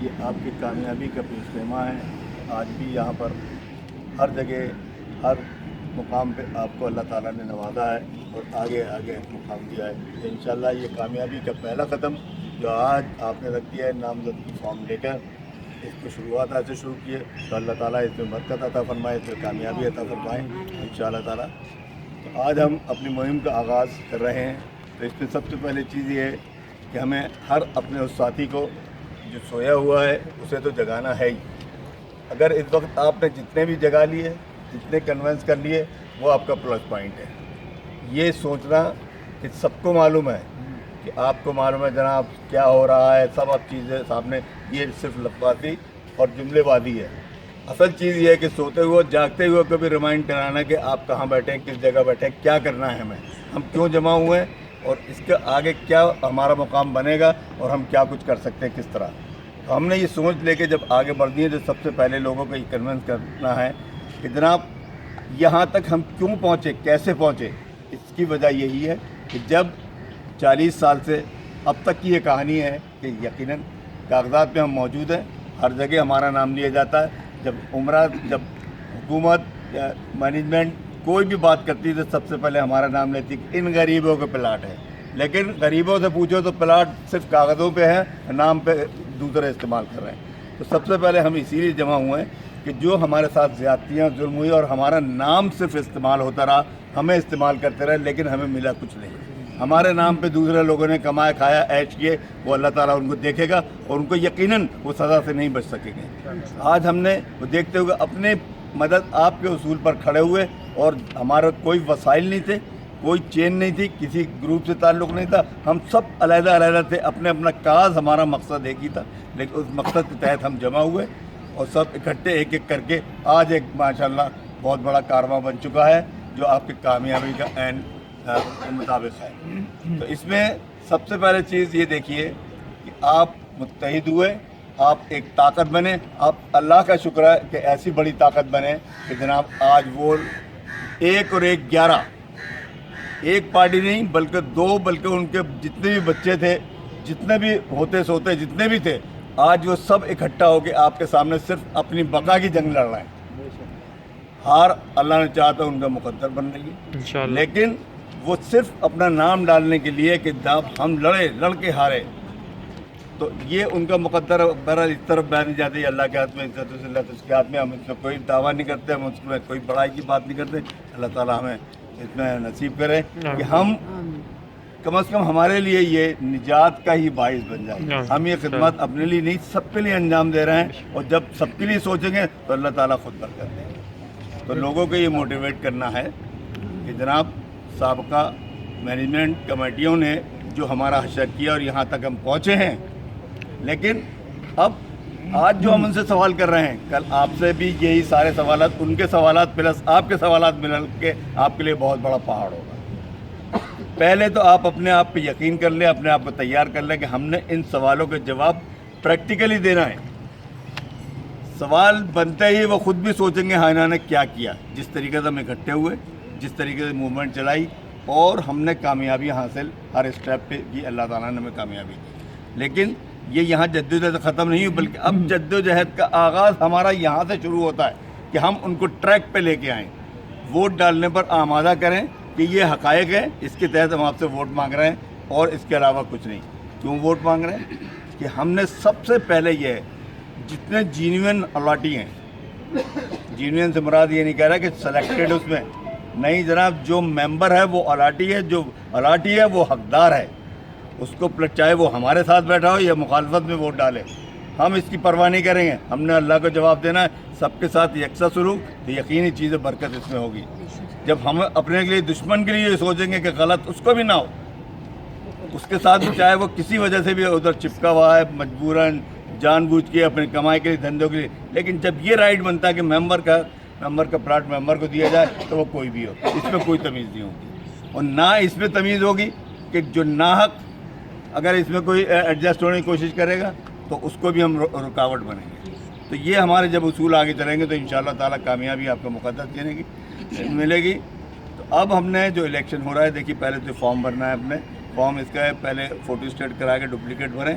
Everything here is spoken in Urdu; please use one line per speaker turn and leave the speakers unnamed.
یہ آپ کی کامیابی کا پیشنما ہے. آج بھی یہاں پر ہر جگہ ہر مقام پہ آپ کو اللہ تعالیٰ نے نوازا ہے اور آگے آگے مقام دیا ہے. تو انشاءاللہ یہ کامیابی کا پہلا قدم جو آج آپ نے رکھ دیا ہے نامزدگی فارم لے کر، اس کو شروعات آج سے شروع کی ہے. تو اللہ تعالیٰ اس میں برکت عطا فرمائے، اس میں کامیابی عطا فرمائے انشاءاللہ تعالیٰ. تو آج ہم اپنی مہم کا آغاز کر رہے ہیں. تو اس میں سب سے پہلے چیز یہ ہے کہ ہمیں ہر اپنے اس ساتھی کو جو سویا ہوا ہے اسے تو جگانا ہے ہی. اگر اس وقت آپ نے جتنے بھی جگا لیے، جتنے کنونس کر لیے، وہ آپ کا پلس پوائنٹ ہے. یہ سوچنا کہ سب کو معلوم ہے کہ آپ کو معلوم ہے جناب کیا ہو رہا ہے، سب اب چیزیں سامنے، یہ صرف لفظی اور جملے بازی ہے. اصل چیز یہ ہے کہ سوتے ہوئے جاگتے ہوئے کو بھی ریمائنڈ کرانا کہ آپ کہاں بیٹھے، کس جگہ بیٹھے، کیا کرنا ہے ہمیں، ہم کیوں جمع ہوئے ہیں اور اس کے آگے کیا ہمارا مقام بنے گا اور ہم کیا کچھ کر سکتے ہیں کس طرح. تو ہم نے یہ سوچ لے کے جب آگے بڑھنی ہے تو سب سے پہلے لوگوں کو یہ کنونس کرنا ہے کہ جناب یہاں تک ہم کیوں پہنچے، کیسے پہنچے. اس کی وجہ یہی ہے کہ جب 40 سال سے اب تک کی یہ کہانی ہے کہ یقیناً کاغذات پہ ہم موجود ہیں، ہر جگہ ہمارا نام لیا جاتا ہے. جب عمرہ، جب حکومت یا مینجمنٹ کوئی بھی بات کرتی ہے تو سب سے پہلے ہمارا نام لیتی ہے کہ ان غریبوں کے پلاٹ ہے. لیکن غریبوں سے پوچھو تو پلاٹ صرف کاغذوں پہ ہیں، نام پہ دوسرے استعمال کر رہے ہیں. تو سب سے پہلے ہم اسی لیے جمع ہوئے ہیں کہ جو ہمارے ساتھ زیادتیاں ظلم ہوئی اور ہمارا نام صرف استعمال ہوتا رہا، ہمیں استعمال کرتے رہے، لیکن ہمیں ملا کچھ نہیں. ہمارے نام پہ دوسرے لوگوں نے کمایا کھایا عیش کیے، وہ اللہ تعالیٰ ان کو دیکھے گا اور ان کو یقیناً وہ سزا سے نہیں بچ سکیں گے. آج ہم نے وہ دیکھتے ہوئے اپنے مدد آپ کے اصول پر کھڑے ہوئے اور ہمارا کوئی وسائل نہیں تھے، کوئی چین نہیں تھی، کسی گروپ سے تعلق نہیں تھا. ہم سب علیحدہ علیحدہ تھے، اپنے اپنا کاز، ہمارا مقصد ایک ہی تھا. لیکن اس مقصد کے تحت ہم جمع ہوئے اور سب اکٹھے ایک ایک کر کے آج ایک ماشاءاللہ بہت بڑا کارواں بن چکا ہے جو آپ کی کامیابی کا عین مطابق ہے. تو اس میں سب سے پہلے چیز یہ دیکھیے کہ آپ متحد ہوئے، آپ ایک طاقت بنے. آپ اللہ کا شکر ہے کہ ایسی بڑی طاقت بنے کہ جناب آج وہ 1 اور 1 11، ایک پارٹی نہیں بلکہ 2، بلکہ ان کے جتنے بھی بچے تھے، جتنے بھی ہوتے سوتے جتنے بھی تھے، آج وہ سب اکٹھا ہو کے آپ کے سامنے صرف اپنی بقا کی جنگ لڑ رہے ہیں. ہار اللہ نے چاہا تو ان کا مقدر بن رہی ہے، لیکن وہ صرف اپنا نام ڈالنے کے لیے کہ جب ہم لڑ کے ہارے. تو یہ ان کا مقدر بہرحال اس طرف بیان جاتی ہے اللہ کے ہاتھ میں، عزت و ذلت اس کے ہاتھ میں. ہم اس میں کوئی دعویٰ نہیں کرتے، ہم اس میں کوئی بڑائی کی بات نہیں کرتے. اللہ تعالیٰ ہمیں اس میں نصیب کرے کہ ہم کم از کم ہمارے لیے یہ نجات کا ہی باعث بن جائے. ہم یہ خدمت اپنے لیے نہیں سب کے لیے انجام دے رہے ہیں، اور جب سب کے لیے سوچیں گے تو اللہ تعالیٰ خود برکت دیں گے. تو لوگوں کو یہ موٹیویٹ کرنا ہے کہ جناب سابقہ مینجمنٹ کمیٹیوں نے جو ہمارا حشر کیا اور یہاں تک ہم پہنچے ہیں، لیکن اب آج جو ہم ان سے سوال کر رہے ہیں، کل آپ سے بھی یہی سارے سوالات، ان کے سوالات پلس آپ کے سوالات مل کے آپ کے لیے بہت بڑا پہاڑ ہوگا. پہلے تو آپ اپنے آپ پہ یقین کر لیں، اپنے آپ کو تیار کر لیں کہ ہم نے ان سوالوں کے جواب پریکٹیکلی دینا ہے. سوال بنتے ہی وہ خود بھی سوچیں گے ہاں انہوں نے کیا کیا. جس طریقے سے ہم اکٹھے ہوئے، جس طریقے سے موومنٹ چلائی اور ہم نے کامیابی حاصل ہر اسٹیپ پہ کی، اللہ تعالیٰ نے ہمیں کامیابی دی. لیکن یہ یہاں جدوجہد ختم نہیں ہوئی، بلکہ اب جدوجہد کا آغاز ہمارا یہاں سے شروع ہوتا ہے کہ ہم ان کو ٹریک پہ لے کے آئیں، ووٹ ڈالنے پر آمادہ کریں کہ یہ حقائق ہے، اس کے تحت ہم آپ سے ووٹ مانگ رہے ہیں اور اس کے علاوہ کچھ نہیں. کیوں ووٹ مانگ رہے ہیں؟ کہ ہم نے سب سے پہلے یہ ہے جتنے جینوین الاٹی ہیں، جینوین سے مراد یہ نہیں کہہ رہا کہ سلیکٹڈ اس میں نہیں جناب، جو ممبر ہے وہ الاٹی ہے، جو الاٹی ہے وہ حقدار ہے. اس کو چاہے وہ ہمارے ساتھ بیٹھا ہو یا مخالفت میں ووٹ ڈالے، ہم اس کی پرواہ نہیں کریں گے. ہم نے اللہ کو جواب دینا ہے، سب کے ساتھ یکساں سلوک، تو یقینی چیز برکت اس میں ہوگی. جب ہم اپنے کے لیے دشمن کے لیے یہ سوچیں گے کہ غلط اس کو بھی نہ ہو، اس کے ساتھ بھی چاہے وہ کسی وجہ سے بھی ادھر چپکا ہوا ہے مجبوراً جان بوجھ کے اپنی کمائی کے لیے، دھندوں کے لیے، لیکن جب یہ رائٹ بنتا ہے کہ ممبر کا پلاٹ ممبر کو دیا جائے تو وہ کوئی بھی ہو، اس میں کوئی تمیز نہیں ہوگی. اور نہ اس میں تمیز ہوگی کہ جو ناحق اگر اس میں کوئی ایڈجسٹ ہونے کی کوشش کرے گا تو اس کو بھی ہم رکاوٹ بنیں گے. تو یہ ہمارے جب اصول آگے چلیں گے تو انشاءاللہ تعالیٰ کامیابی آپ کو مقدس ملے گی. تو اب ہم نے جو الیکشن ہو رہا ہے، دیکھیے پہلے تو فارم بھرنا ہے. اپنے فارم اس کا ہے، پہلے فوٹو اسٹیٹ کرا کے ڈپلیکیٹ بھریں،